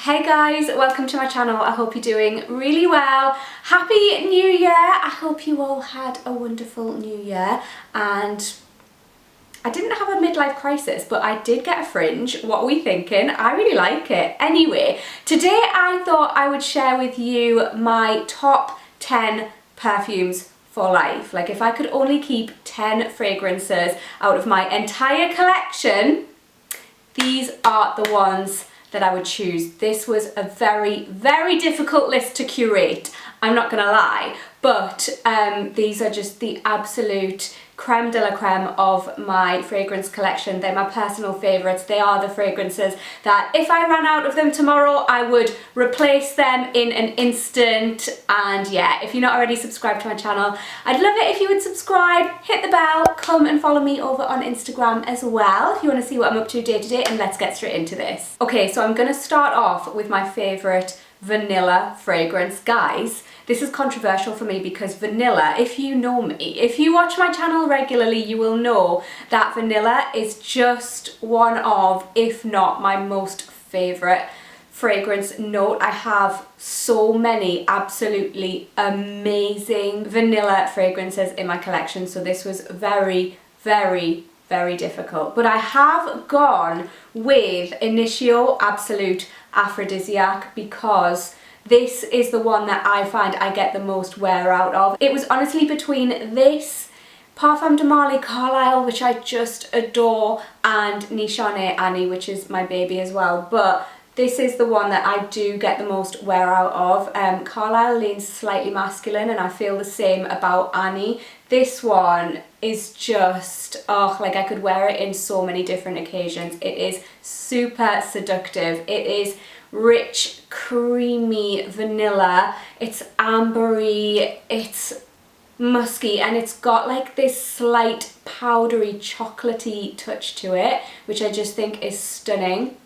Hey guys, welcome to my channel. I hope you're doing really well. Happy New Year! I hope you all had a wonderful New Year, and I didn't have a midlife crisis, but I did get a fringe. What are we thinking? I really like it. Anyway, today I thought I would share with you my top 10 perfumes for life. Like if I could only keep 10 fragrances out of my entire collection, these are the ones that I would choose. This was a very, very difficult list to curate, I'm not gonna lie, but these are just the absolute creme de la creme of my fragrance collection. They're my personal favourites. They are the fragrances that if I ran out of them tomorrow, I would replace them in an instant. And yeah, if you're not already subscribed to my channel, I'd love it if you would subscribe, hit the bell, come and follow me over on Instagram as well if you want to see what I'm up to day to day, and let's get straight into this. Okay, so I'm going to start off with my favourite vanilla fragrance. Guys, this is controversial for me because vanilla, if you know me, if you watch my channel regularly, you will know that vanilla is just one of, if not my most favourite fragrance note. I have so many absolutely amazing vanilla fragrances in my collection, so this was very, very, very difficult. But I have gone with Initio Absolute Aphrodisiac because this is the one that I find I get the most wear out of. It was honestly between this, Parfum de Marly Carlisle, which I just adore, and Nishane Annie, which is my baby as well. But this is the one that I do get the most wear out of. Carlisle leans slightly masculine, and I feel the same about Annie. This one is just, oh, like I could wear it in so many different occasions. It is super seductive. It is rich, creamy vanilla. It's ambery, it's musky, and it's got like this slight powdery chocolatey touch to it, which I just think is stunning.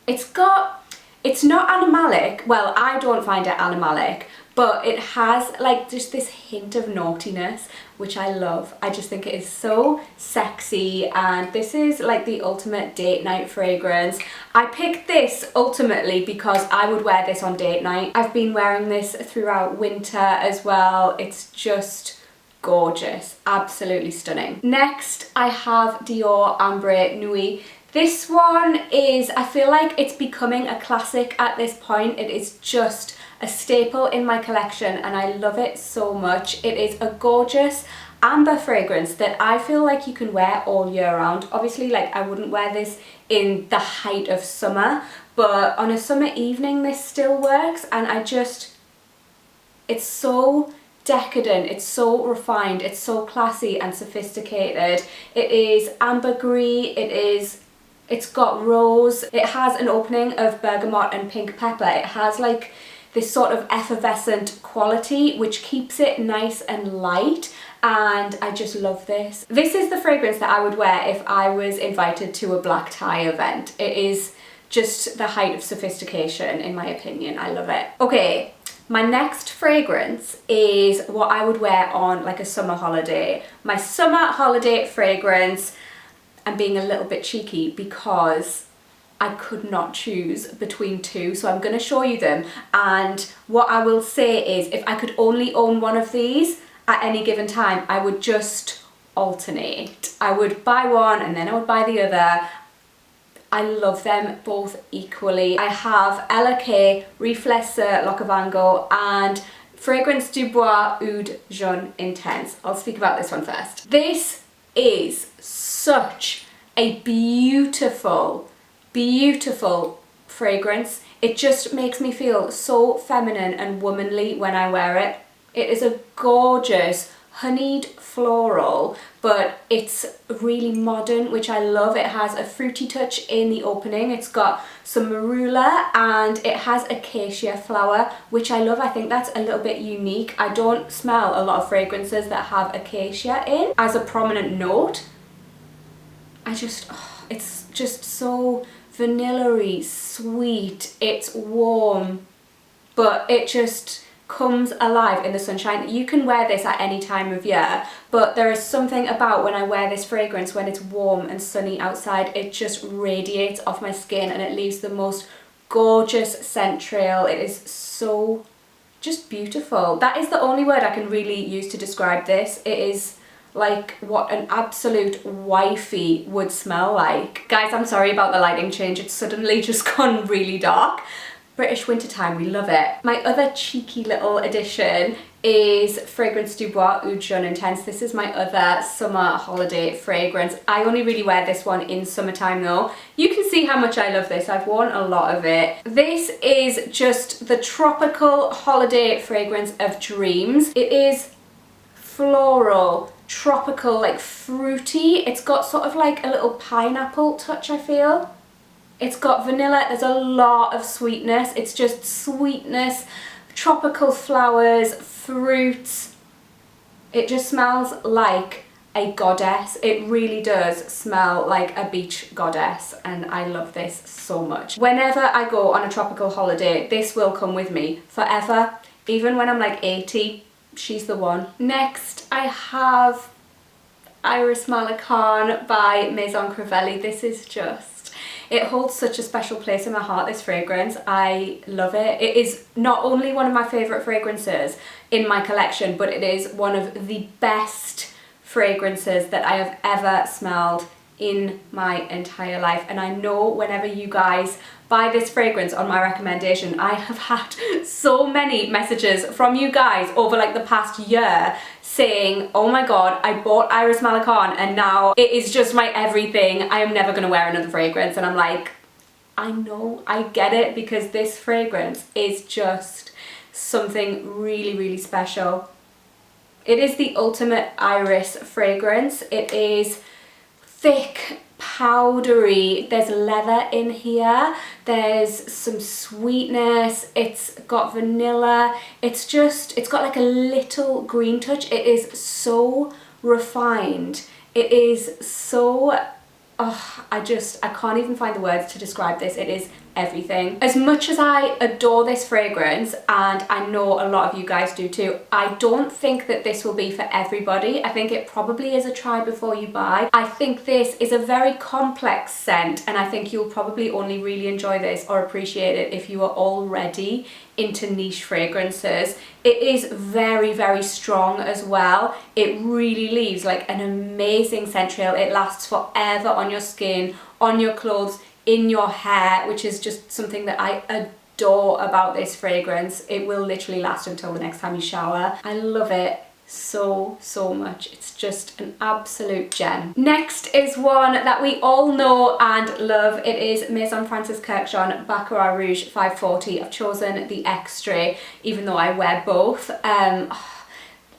It's not animalic. Well, I don't find it animalic, but it has like just this hint of naughtiness, which I love. I just think it is so sexy, and this is like the ultimate date night fragrance. I picked this ultimately because I would wear this on date night. I've been wearing this throughout winter as well. It's just gorgeous, absolutely stunning. Next, I have Dior Ambre Nuit. This one is, I feel like it's becoming a classic at this point. It is just a staple in my collection and I love it so much. It is a gorgeous amber fragrance that I feel like you can wear all year round. Obviously, like I wouldn't wear this in the height of summer, but on a summer evening this still works, and it's so decadent, it's so refined, it's so classy and sophisticated. It is ambergris, it's got rose, it has an opening of bergamot and pink pepper. It has like this sort of effervescent quality which keeps it nice and light, and I just love this. This is the fragrance that I would wear if I was invited to a black tie event. It is just the height of sophistication in my opinion. I love it. Okay, my next fragrance is what I would wear on like a summer holiday. My summer holiday fragrance. I'm being a little bit cheeky because I could not choose between two, so I'm going to show you them. And what I will say is if I could only own one of these at any given time, I would just alternate. I would buy one and then I would buy the other. I love them both equally. I have Ella K, Reflexeur Locavango, and Fragrance du Bois Oud Jaune Intense. I'll speak about this one first. This is such a beautiful, beautiful fragrance. It just makes me feel so feminine and womanly when I wear it. It is a gorgeous honeyed floral, but it's really modern, which I love. It has a fruity touch in the opening. It's got some marula and it has acacia flower, which I love. I think that's a little bit unique. I don't smell a lot of fragrances that have acacia in as a prominent note. It's just so vanilla-y, sweet, it's warm, but it just comes alive in the sunshine. You can wear this at any time of year, but there is something about when I wear this fragrance when it's warm and sunny outside, it just radiates off my skin and it leaves the most gorgeous scent trail. It is so just beautiful. That is the only word I can really use to describe this. It is like what an absolute wifey would smell like. Guys, I'm sorry about the lighting change. It's suddenly just gone really dark. British wintertime, we love it. My other cheeky little addition is Fragrance du Bois Oud Jaune Intense. This is my other summer holiday fragrance. I only really wear this one in summertime though. You can see how much I love this. I've worn a lot of it. This is just the tropical holiday fragrance of dreams. It is floral, tropical, like fruity. It's got sort of like a little pineapple touch, I feel. It's got vanilla, there's a lot of sweetness. It's just sweetness, tropical flowers, fruits. It just smells like a goddess. It really does smell like a beach goddess, and I love this so much. Whenever I go on a tropical holiday, this will come with me forever. Even when I'm like 80, she's the one. Next, I have Iris Malacan by Maison Crivelli. This is just, it holds such a special place in my heart, this fragrance. I love it. It is not only one of my favourite fragrances in my collection, but it is one of the best fragrances that I have ever smelled in my entire life. And I know whenever you guys buy this fragrance on my recommendation, I have had so many messages from you guys over like the past year saying, oh my god, I bought Iris Malacan and now it is just my everything. I am never going to wear another fragrance. And I'm like, I know, I get it, because this fragrance is just something really, really special. It is the ultimate iris fragrance. It is thick, powdery, there's leather in here, there's some sweetness, it's got vanilla, it's got like a little green touch. It is so refined. It is so, oh, I can't even find the words to describe this. It is everything. As much as I adore this fragrance, and I know a lot of you guys do too, I don't think that this will be for everybody. I think it probably is a try before you buy. I think this is a very complex scent, and I think you'll probably only really enjoy this or appreciate it if you are already into niche fragrances. It is very, very strong as well. It really leaves like an amazing scent trail. It lasts forever on your skin, on your clothes, in your hair, which is just something that I adore about this fragrance. It will literally last until the next time you shower. I love it so, so much. It's just an absolute gem. Next is one that we all know and love. It is Maison Francis Kurkdjian Baccarat Rouge 540. I've chosen the Extrait, even though I wear both.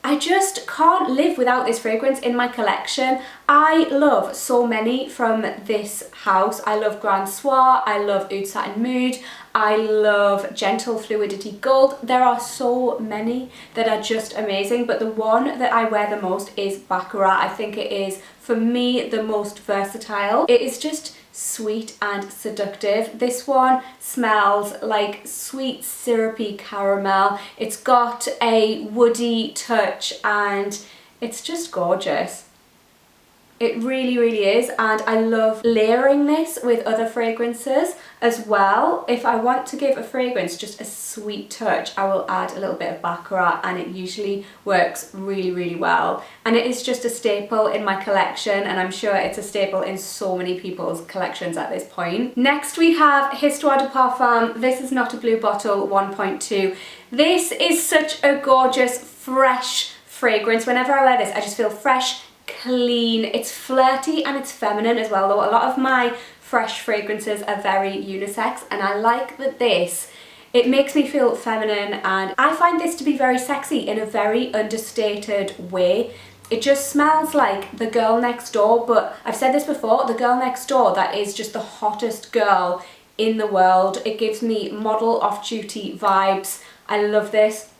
I just can't live without this fragrance in my collection. I love so many from this house. I love Grand Soir, I love Oud Satin Mood, I love Gentle Fluidity Gold. There are so many that are just amazing, but the one that I wear the most is Baccarat. I think it is, for me, the most versatile. It is just sweet and seductive. This one smells like sweet syrupy caramel. It's got a woody touch and it's just gorgeous. It really, really is, and I love layering this with other fragrances as well. If I want to give a fragrance just a sweet touch, I will add a little bit of Baccarat, and it usually works really, really well. And it is just a staple in my collection, and I'm sure it's a staple in so many people's collections at this point. Next we have Histoire de Parfum. This is Not a Blue Bottle 1.2. This is such a gorgeous, fresh fragrance. Whenever I wear this, I just feel fresh, clean. It's flirty and it's feminine as well, though a lot of my fresh fragrances are very unisex, and I like that this, it makes me feel feminine, and I find this to be very sexy in a very understated way. It just smells like the girl next door, but I've said this before, the girl next door that is just the hottest girl in the world. It gives me model off-duty vibes. I love this.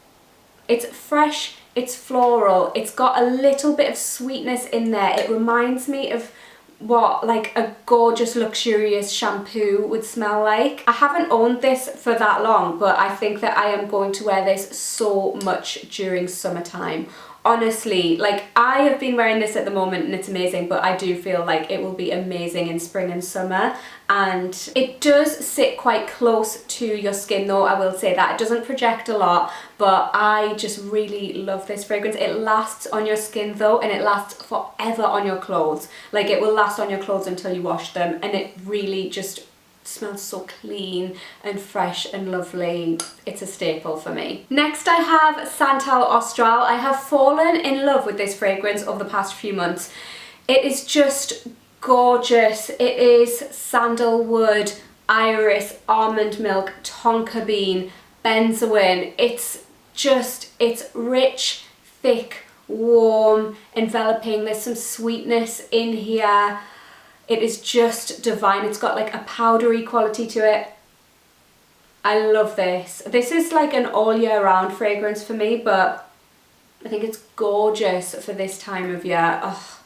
It's fresh, it's floral, it's got a little bit of sweetness in there. It reminds me of what like a gorgeous luxurious shampoo would smell like. I haven't owned this for that long, but I think that I am going to wear this so much during summertime. honestly, like, I have been wearing this at the moment and it's amazing, but I do feel like it will be amazing in spring and summer. And it does sit quite close to your skin though, I will say that. It doesn't project a lot, but I just really love this fragrance. It lasts on your skin though, and it lasts forever on your clothes. Like, it will last on your clothes until you wash them, and it really just smells so clean and fresh and lovely. It's a staple for me. Next I have Santal Austral. I have fallen in love with this fragrance over the past few months. It is just gorgeous. It is sandalwood, iris, almond milk, tonka bean, benzoin. It's rich, thick, warm, enveloping. There's some sweetness in here. It is just divine. It's got like a powdery quality to it. I love this. This is like an all year round fragrance for me, but I think it's gorgeous for this time of year. Oh,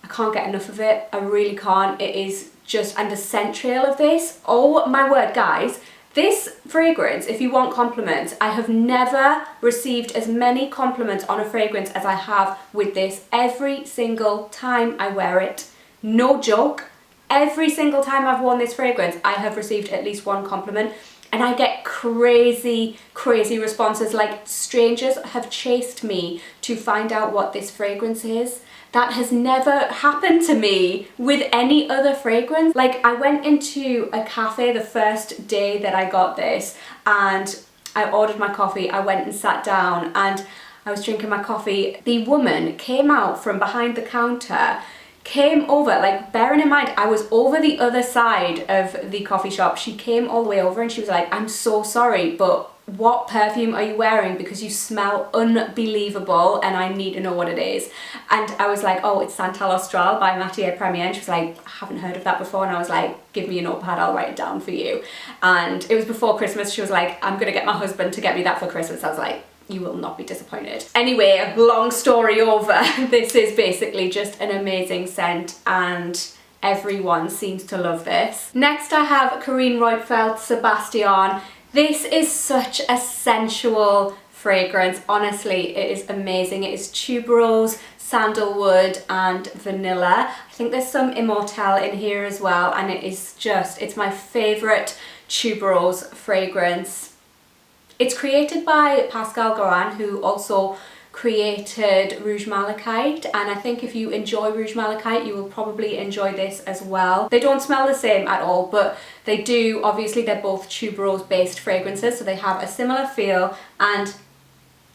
I can't get enough of it. I really can't. It is just, and the scent trail of this, oh my word, guys. This fragrance, if you want compliments, I have never received as many compliments on a fragrance as I have with this every single time I wear it. No joke, every single time I've worn this fragrance, I have received at least one compliment, and I get crazy, crazy responses. Like, strangers have chased me to find out what this fragrance is. That has never happened to me with any other fragrance. Like, I went into a cafe the first day that I got this, and I ordered my coffee. I went and sat down and I was drinking my coffee. The woman came out from behind the counter, came over, like, bearing in mind I was over the other side of the coffee shop. She came all the way over and she was like, I'm so sorry, but what perfume are you wearing? Because you smell unbelievable and I need to know what it is. And I was like, oh, it's Santal Austral by Matière Première. And she was like, I haven't heard of that before. And I was like, give me a notepad, I'll write it down for you. And it was before Christmas. She was like, I'm gonna get my husband to get me that for Christmas. I was like, you will not be disappointed. Anyway, long story over. This is basically just an amazing scent and everyone seems to love this. Next I have Karine Reutefeldt Sebastian. This is such a sensual fragrance. Honestly, it is amazing. It is tuberose, sandalwood and vanilla. I think there's some immortelle in here as well, and it is just, it's my favorite tuberose fragrance. It's created by Pascal Goran, who also created Rouge Malachite, and I think if you enjoy Rouge Malachite, you will probably enjoy this as well. They don't smell the same at all, but they do. Obviously, they're both tuberose based fragrances, so they have a similar feel, and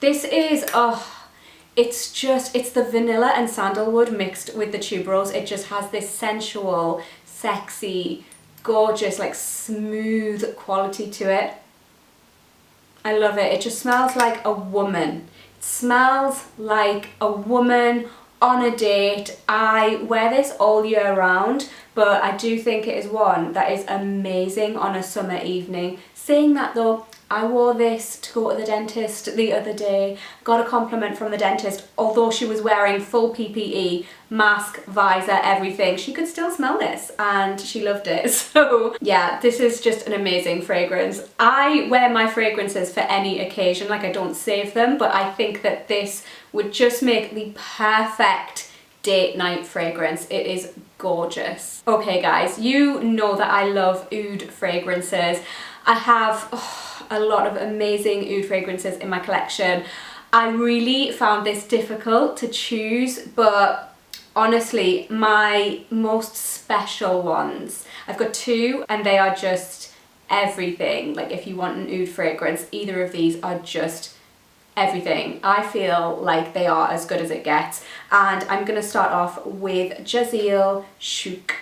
this is, oh, it's the vanilla and sandalwood mixed with the tuberose. It just has this sensual, sexy, gorgeous, like smooth quality to it. I love it. It just smells like a woman. It smells like a woman on a date. I wear this all year round, but I do think it is one that is amazing on a summer evening. Saying that though, I wore this to go to the dentist the other day, got a compliment from the dentist. Although she was wearing full PPE, mask, visor, everything, she could still smell this and she loved it. So yeah, this is just an amazing fragrance. I wear my fragrances for any occasion, like I don't save them, but I think that this would just make the perfect date night fragrance. It is gorgeous. Okay guys, you know that I love oud fragrances. I have a lot of amazing oud fragrances in my collection. I really found this difficult to choose, but honestly, my most special ones, I've got two and they are just everything. Like, if you want an oud fragrance, either of these are just everything. I feel like they are as good as it gets. And I'm gonna start off with Jazeel Chouk.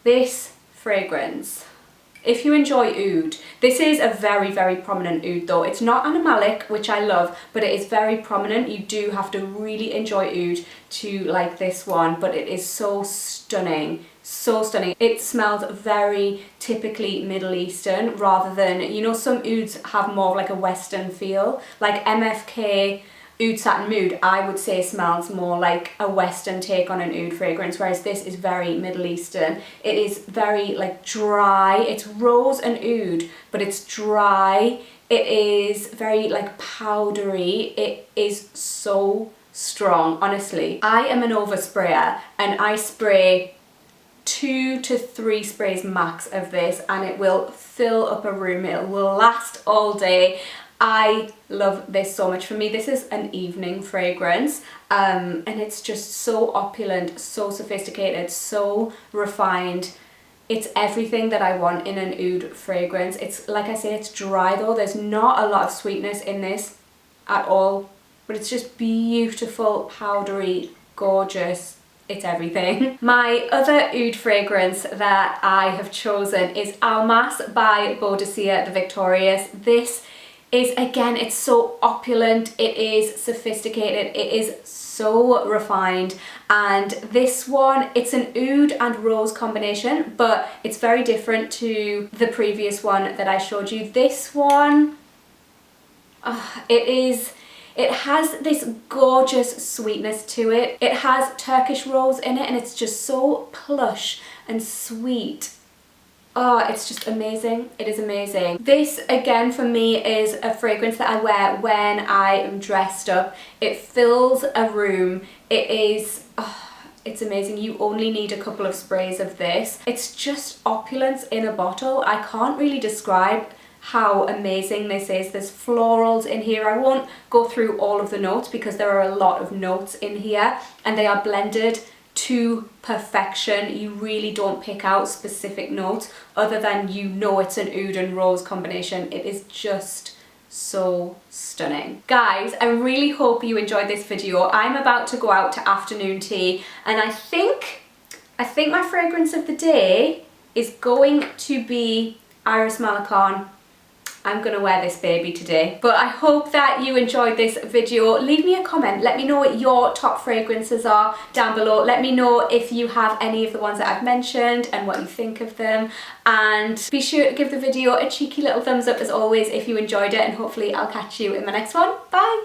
This fragrance, if you enjoy oud, this is a very, very prominent oud though. It's not animalic, which I love, but it is very prominent. You do have to really enjoy oud to like this one, but it is so stunning, so stunning. It smells very typically Middle Eastern rather than, you know, some ouds have more of like a Western feel, like MFK Oud Satin Mood, I would say smells more like a Western take on an oud fragrance, whereas this is very Middle Eastern. It is very like dry. It's rose and oud, but it's dry. It is very like powdery. It is so strong, honestly. I am an oversprayer and I spray 2 to 3 sprays max of this and it will fill up a room. It will last all day. I love this so much. For me, this is an evening fragrance, and it's just so opulent, so sophisticated, so refined. It's everything that I want in an oud fragrance. It's, like I say, it's dry though. There's not a lot of sweetness in this at all, but it's just beautiful, powdery, gorgeous. It's everything. My other oud fragrance that I have chosen is Almas by Boadicea the Victorious. This is, again, it's so opulent, it is sophisticated, it is so refined, and this one, it's an oud and rose combination, but it's very different to the previous one that I showed you. This one, it has this gorgeous sweetness to it. It has Turkish rose in it and it's just so plush and sweet. Oh, it's just amazing. It is amazing. This, again, for me is a fragrance that I wear when I am dressed up. It fills a room. It is, it's amazing. You only need a couple of sprays of this. It's just opulence in a bottle. I can't really describe how amazing this is. There's florals in here. I won't go through all of the notes because there are a lot of notes in here and they are blended to perfection. You really don't pick out specific notes other than you know it's an oud and rose combination. It is just so stunning. Guys, I really hope you enjoyed this video. I'm about to go out to afternoon tea and I think my fragrance of the day is going to be Iris Malakon. I'm gonna wear this baby today. But I hope that you enjoyed this video. Leave me a comment. Let me know what your top fragrances are down below. Let me know if you have any of the ones that I've mentioned and what you think of them. And be sure to give the video a cheeky little thumbs up as always if you enjoyed it, and hopefully I'll catch you in my next one. Bye!